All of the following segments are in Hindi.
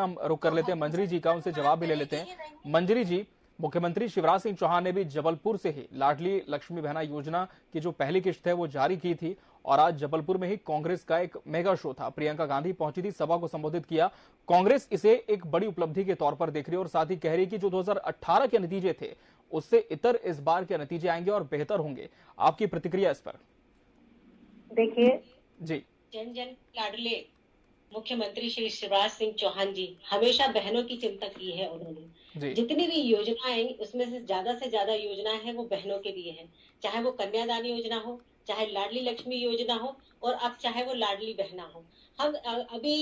हम रुक कर लेते हैं मंजरी जी का, उनसे जवाब भी ले लेते हैं। मंजरी जी, मुख्यमंत्री शिवराज सिंह चौहान ने भी जबलपुर से ही लाडली लक्ष्मी बहना योजना की जो पहली किश्त है वो जारी की थी, और आज जबलपुर में ही कांग्रेस का एक मेगा शो था। प्रियंका गांधी पहुंची थी, सभा को संबोधित किया। कांग्रेस इसे एक बड़ी उपलब्धि के तौर पर देख रही है और साथ ही कह रही कि जो 2018 के नतीजे थे उससे इतर इस बार के नतीजे आएंगे और बेहतर होंगे। आपकी प्रतिक्रिया इस पर? देखिए जी, जन जन लाडले मुख्यमंत्री श्री शिवराज सिंह चौहान जी हमेशा बहनों की चिंता की है। उन्होंने जितनी भी योजनाएं, उसमें से ज्यादा योजनाएं हैं वो बहनों के लिए है। चाहे वो कन्यादान योजना हो, चाहे लाडली लक्ष्मी योजना हो, और अब चाहे वो लाडली बहना हो। हम अभी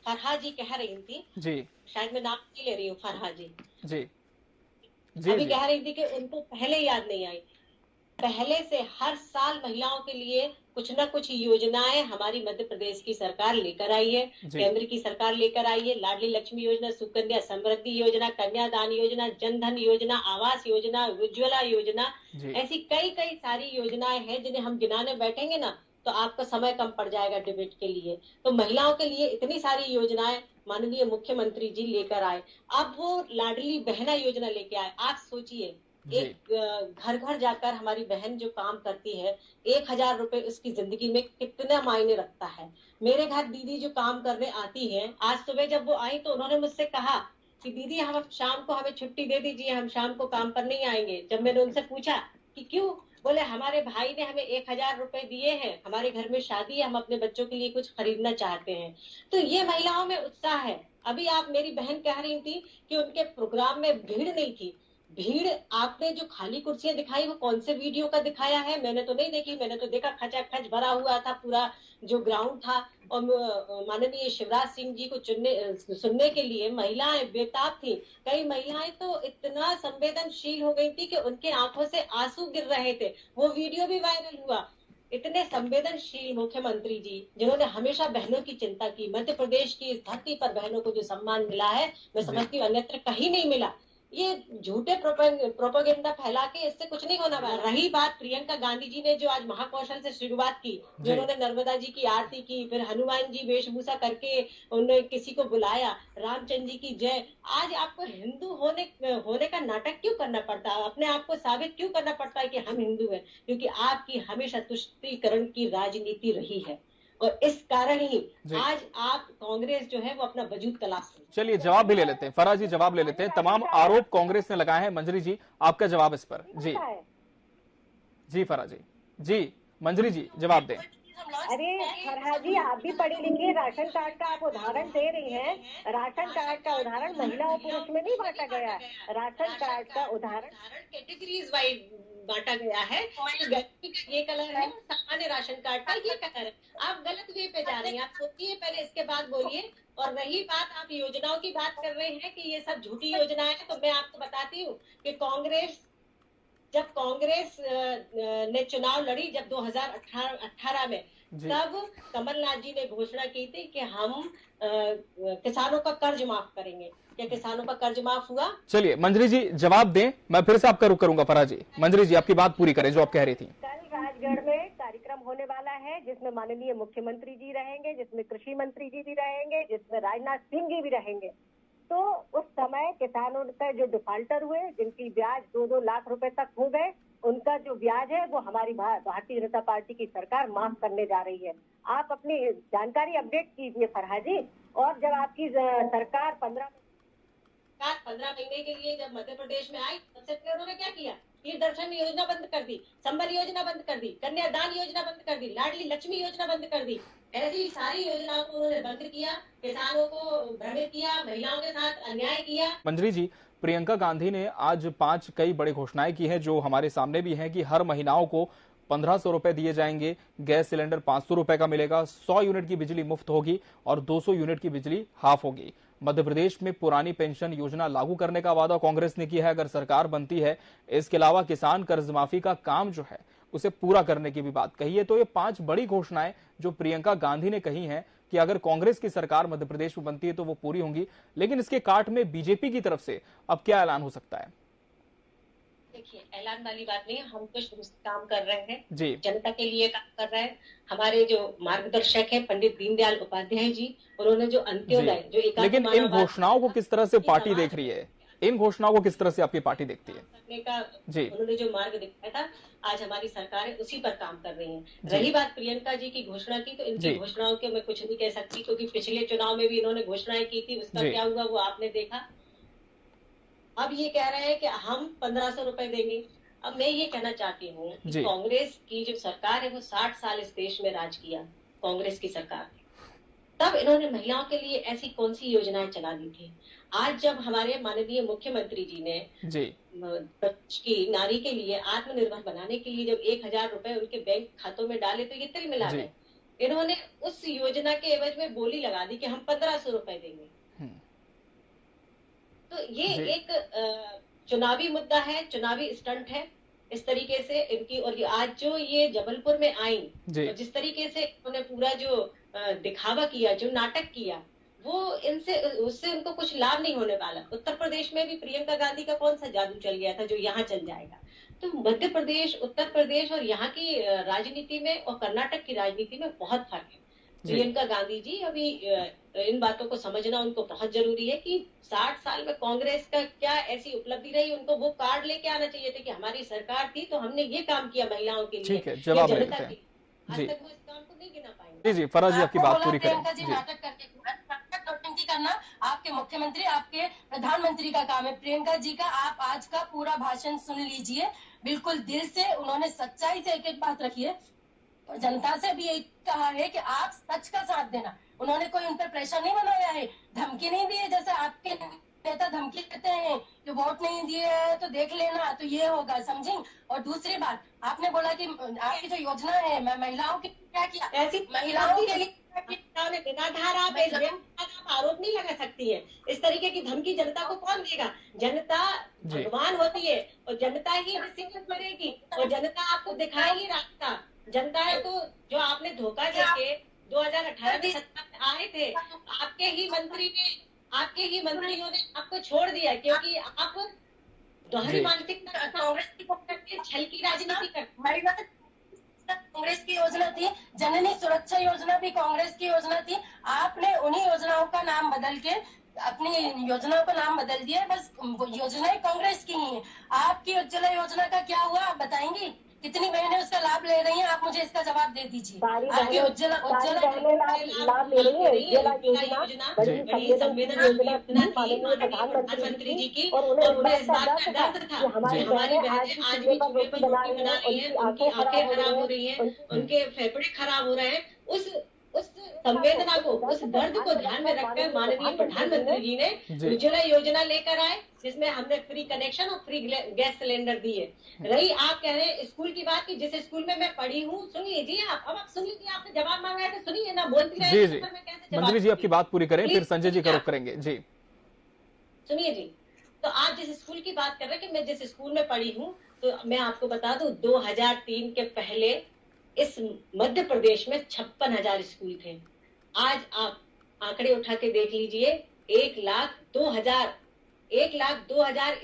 फरहा जी कह रही थी, जी, शायद मैं नाम नहीं ले रही हूँ, फरहा जी जी, जी, अभी जी, कह रही थी कि उनको पहले याद नहीं आई। पहले से हर साल महिलाओं के लिए कुछ न कुछ योजनाएं हमारी मध्य प्रदेश की सरकार लेकर आई है, केंद्र की सरकार लेकर आई है। लाडली लक्ष्मी योजना, सुकन्या समृद्धि योजना, कन्यादान योजना, जनधन योजना, आवास योजना, उज्ज्वला योजना, ऐसी कई कई सारी योजनाएं हैं जिन्हें हम गिनाने बैठेंगे ना तो आपका समय कम पड़ जाएगा डिबेट के लिए। तो महिलाओं के लिए इतनी सारी योजनाएं माननीय मुख्यमंत्री जी लेकर आए। अब वो लाडली बहना योजना लेके आए। आप सोचिए, एक घर घर जाकर हमारी बहन जो काम करती है, 1,000 रुपए उसकी जिंदगी में कितना मायने रखता है। मेरे घर दीदी जो काम करने आती है, आज सुबह जब वो आई तो उन्होंने मुझसे कहा कि दीदी हम शाम को हमें छुट्टी दे दीजिए, हम शाम को काम पर नहीं आएंगे। जब मैंने उनसे पूछा कि क्यों, बोले हमारे भाई ने हमें 1,000 रुपए दिए हैं, हमारे घर में शादी है, हम अपने बच्चों के लिए कुछ खरीदना चाहते हैं। तो ये महिलाओं में उत्साह है। अभी आप, मेरी बहन कह रही थी कि उनके प्रोग्राम में भीड़ नहीं थी। भीड़ आपने जो खाली कुर्सियां दिखाई वो कौन से वीडियो का दिखाया है? मैंने तो नहीं देखी। मैंने तो देखा खचाखच भरा हुआ था पूरा जो ग्राउंड था, और माननीय शिवराज सिंह जी को सुनने के लिए महिलाएं बेताब थी। कई महिलाएं तो इतना संवेदनशील हो गई थी कि उनके आंखों से आंसू गिर रहे थे। वो वीडियो भी वायरल हुआ। इतने संवेदनशील मुख्यमंत्री जी, जिन्होंने हमेशा बहनों की चिंता की। मध्य प्रदेश की इस धरती पर बहनों को जो सम्मान मिला है, मैं समझती हूँ अन्यत्र कहीं नहीं मिला। ये झूठे प्रोपेगेंडा फैला के इससे कुछ नहीं होना। रही बात प्रियंका गांधी जी ने जो आज महाकौशल से शुरुआत की, जो उन्होंने नर्मदा जी की आरती की, फिर हनुमान जी वेशभूषा करके उन्होंने किसी को बुलाया, रामचंद्र जी की जय। आज आपको हिंदू होने का नाटक क्यों करना पड़ता है? अपने आप को साबित क्यों करना पड़ता है कि हम हिंदू हैं? क्योंकि आपकी हमेशा तुष्टीकरण की राजनीति रही है, और इस कारण ही आज आप कांग्रेस जो है वो अपना वजूद तलाश रही है। चलिए जवाब भी ले लेते हैं, फराह जी जवाब ले लेते हैं। तमाम आरोप कांग्रेस ने लगाए हैं, मंजरी जी आपका जवाब इस पर? जी, जी फराह जी, जी मंजरी जी जवाब दें। अरे फरहा जी, आप भी पढ़ी लिखी, राशन कार्ड का आप उदाहरण दे रही हैं। राशन कार्ड का उदाहरण महिला और पुरुष में नहीं बांटा गया। राशन कार्ड का उदाहरण कैटेगरीज वाइज बांटा गया है। ये कलर है, सामान्य राशन कार्ड का ये कलर है। आप गलत वे पे जा रही हैं। आप सोचिए पहले, इसके बाद बोलिए। और रही बात, आप योजनाओं की बात कर रहे हैं कि ये सब झूठी योजनाएं हैं, तो मैं आपको बताती हूँ कि जब कांग्रेस ने चुनाव लड़ी, जब 2018 में, तब कमलनाथ जी ने घोषणा की थी कि हम किसानों का कर्ज माफ करेंगे। क्या किसानों का कर्ज माफ हुआ? चलिए मंजरी जी जवाब दें, मैं फिर से आपका रुख करूंगा। फराह जी, मंजरी जी आपकी बात पूरी करें जो आप कह रही थी। कल राजगढ़ में कार्यक्रम होने वाला है जिसमें माननीय मुख्यमंत्री जी रहेंगे, जिसमें कृषि मंत्री जी भी रहेंगे, जिसमें राजनाथ सिंह जी भी रहेंगे। तो उस समय किसानों का जो डिफाल्टर हुए, जिनकी ब्याज 2-2 लाख रुपए तक हो गए, उनका जो ब्याज है वो हमारी भारतीय जनता पार्टी की सरकार माफ करने जा रही है। आप अपनी जानकारी अपडेट कीजिए फरहा जी। और जब आपकी सरकार 15 महीने के लिए जब मध्य प्रदेश में आई, सबसे पहले उन्होंने क्या किया? तीर दर्शन योजना बंद कर दी, संबल योजना बंद कर दी, कन्यादान योजना बंद कर दी, लाडली लक्ष्मी योजना बंद कर दी। ऐसी सारी योजनाओं को उन्होंने बंद किया, किसानों को भ्रमित किया, महिलाओं के साथ अन्याय किया। मंजरी जी, प्रियंका गांधी ने आज 5 कई बड़ी घोषणाएं की हैं जो हमारे सामने भी हैं कि हर महिलाओं को 1,500 रुपए दिए जाएंगे, गैस सिलेंडर 500 रुपए का मिलेगा, 100 यूनिट की बिजली मुफ्त होगी और 200 यूनिट की बिजली हाफ होगी। मध्य प्रदेश में पुरानी पेंशन योजना लागू करने का वादा कांग्रेस ने किया है अगर सरकार बनती है। इसके अलावा किसान कर्ज माफी का काम जो है उसे पूरा करने की भी बात कही है। तो ये 5 बड़ी घोषणाएं जो प्रियंका गांधी ने कही हैं कि अगर कांग्रेस की सरकार मध्य प्रदेश में बनती है तो वो पूरी होंगी। लेकिन इसके काट में बीजेपी की तरफ से अब क्या ऐलान हो सकता है? देखिए, ऐलान वाली बात नहीं है, हम कुछ काम कर रहे हैं, जी जनता के लिए काम कर रहे हैं। हमारे जो मार्गदर्शक हैं पंडित दीनदयाल उपाध्याय जी, उन्होंने जो जी। अंत्योदय, जो एकात्म लेकिन इन मानववाद घोषणाओं को किस तरह से की पार्टी समाज देख रही है? इन घोषणाओं को किस तरह से आपकी पार्टी देखती है? करने का जी उन्होंने जो मार्ग दिखाया था, आज हमारी सरकारें उसी पर काम कर रही हैं। जी रही बात प्रियंका जी की घोषणा की, तो इनकी जी घोषणाओं के मैं कुछ नहीं कह सकती, क्योंकि पिछले चुनाव में भी इन्होंने घोषणाएं की थी, उसका जी क्या हुआ वो आपने देखा। अब ये कह रहे हैं कि हम 1500 रुपए देंगे। अब मैं ये कहना चाहती हूँ कि जी कांग्रेस की जो सरकार है वो 60 साल इस देश में राज किया, कांग्रेस की सरकार ने। तब इन्होंने महिलाओं के लिए ऐसी कौन सी योजनाएं चला दी थी। आज जब हमारे माननीय मुख्यमंत्री जी ने जी प्रदेश की नारी के लिए आत्मनिर्भर बनाने के लिए जब 1000 रुपए उनके बैंक खातों में डाले, तो ये तिल मिला जी गए। इन्होंने उस योजना के एवज में बोली लगा दी कि हम 1500 रुपए देंगे। हम्म, तो ये जी एक चुनावी मुद्दा है, चुनावी स्टंट है इस तरीके से इनकी। और ये आज जो ये जबलपुर में आई जी और जिस तरीके से उन्होंने पूरा जो दिखावा किया, जो नाटक किया, वो इनसे उससे उनको कुछ लाभ नहीं होने वाला। उत्तर प्रदेश में भी प्रियंका गांधी का कौन सा जादू चल गया था जो यहाँ चल जाएगा। तो मध्य प्रदेश, उत्तर प्रदेश और यहाँ की राजनीति में और कर्नाटक की राजनीति में बहुत फर्क है। जी प्रियंका गांधी जी अभी इन बातों को समझना उनको बहुत जरूरी है कि 60 साल में कांग्रेस का क्या ऐसी उपलब्धि रही। उनको वो कार्ड लेके आना चाहिए था कि हमारी सरकार थी तो हमने ये काम किया महिलाओं के लिए ठीक है, या जवाब ले जनता लेते के हैं। लिए। आज जी तक वो इस काम को नहीं गिना जी पाएंगे। जी फराज जी आपकी आपने बात बोला पूरी करें। प्रियंका जी जी नाटक करके, नाटक नौटंकी करना आपके मुख्यमंत्री, आपके प्रधानमंत्री का काम है। प्रियंका जी का आप आज का पूरा भाषण सुन लीजिए, बिल्कुल दिल से उन्होंने सच्चाई से एक एक बात रखी है। और जनता से भी यही कहा है कि आप सच का साथ देना। उन्होंने कोई उन पर प्रेशर नहीं बनाया है, धमकी नहीं दी है जैसे आपके नेता धमकी देते हैं कि वोट नहीं दिए है तो देख लेना, तो ये होगा, समझी। और दूसरी बात, आपने बोला कि आपकी जो योजना है महिलाओं की क्या किया, ऐसी महिलाओं के लिए निराधार आप आरोप नहीं लगा सकती है। इस तरीके की धमकी जनता को कौन देगा। जनता जी भगवान होती है और जनता ही डिसीजन करेगी और जनता आपको दिखाएगी रास्ता। जनता को जो आपने धोखा देके 2018 में सत्ता में आए थे, आपके ही मंत्रियों ने आपको छोड़ दिया, क्योंकि आप दोहरी जी मानसिकता कांग्रेस की छल की राजनीति करते। महिला कांग्रेस की योजना थी, जननी सुरक्षा योजना भी कांग्रेस की योजना थी। आपने उन्हीं योजनाओं का नाम बदल के अपनी योजनाओं का नाम बदल दिया, बस योजनाएं कांग्रेस की ही है। आपकी उज्ज्वला योजना का क्या हुआ, आप बताएंगी? कितनी बहनें उसका लाभ ले रही हैं? आप मुझे इसका जवाब दे दीजिए। आपकी उज्ज्वला लाभ ले रही है योजना, बड़ी संवेदनशील योजना थी माननीय प्रधानमंत्री जी की। और उन्हें इस बात का दर्द था कि हमारी बहनें आज भी चूल्हे पर रोटी बना रही है, उनकी आंखें खराब हो रही है, उनके फेफड़े खराब हो रहे हैं। उस संवेदना को, उस दर्द को ध्यान में रखकर माननीय प्रधानमंत्री जी ने उज्ज्वला योजना लेकर आए, जिसमें हमने फ्री कनेक्शन और फ्री गैस सिलेंडर दिए। रही आप कह रहे हैं स्कूल की बात की, जिस स्कूल में मैं पढ़ी हूँ, सुन लीजिए आप। अब आप सुन लीजिए, आपने जवाब मांगा है तो सुनिए ना, बोलती रहे। जी जी मंत्री जी आपकी बात पूरी करें, फिर संजय जी का रुख करेंगे। जी सुनिए जी, तो आप जिस स्कूल की बात कर रहे हैं कि मैं जिस स्कूल में पढ़ी हूँ, तो मैं आपको बता दूं 2003 के पहले इस मध्य प्रदेश में 56,000 स्कूल थे। आज आप आंकड़े उठा के देख लीजिए, 1,02,000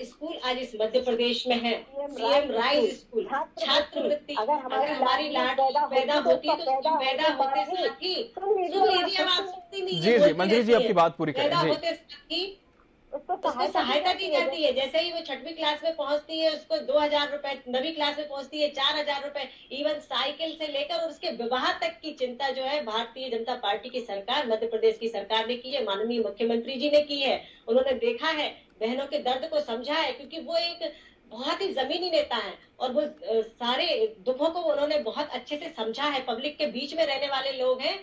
स्कूल आज इस मध्य प्रदेश में है। सीएम राइज स्कूल, छात्रवृत्ति, अगर हमारी लाडली पैदा होती तो पैदा होते साथ ही, सुन लीजिए, आप सुनती नहीं, जी जी मंत्री जी आपकी बात पूरी करें। पैदा जी होते साथ ही उसको सहायता दी जाती है। जैसे ही वो 6वीं क्लास में पहुंचती है उसको 2,000 रुपए, 9वीं क्लास में पहुंचती है 4,000 रुपए, इवन साइकिल से लेकर उसके विवाह तक की चिंता जो है भारतीय जनता पार्टी की सरकार, मध्य प्रदेश की सरकार ने की है, माननीय मुख्यमंत्री जी ने की है। उन्होंने देखा है, बहनों के दर्द को समझा है, क्योंकि वो एक बहुत ही जमीनी नेता है और वो सारे दुखों को उन्होंने बहुत अच्छे से समझा है। पब्लिक के बीच में रहने वाले लोग हैं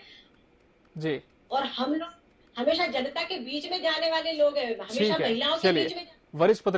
जी और हम लोग हमेशा जनता के बीच में जाने वाले लोग हैं, हमेशा महिलाओं के बीच में। वरिष्ठ पत्रकार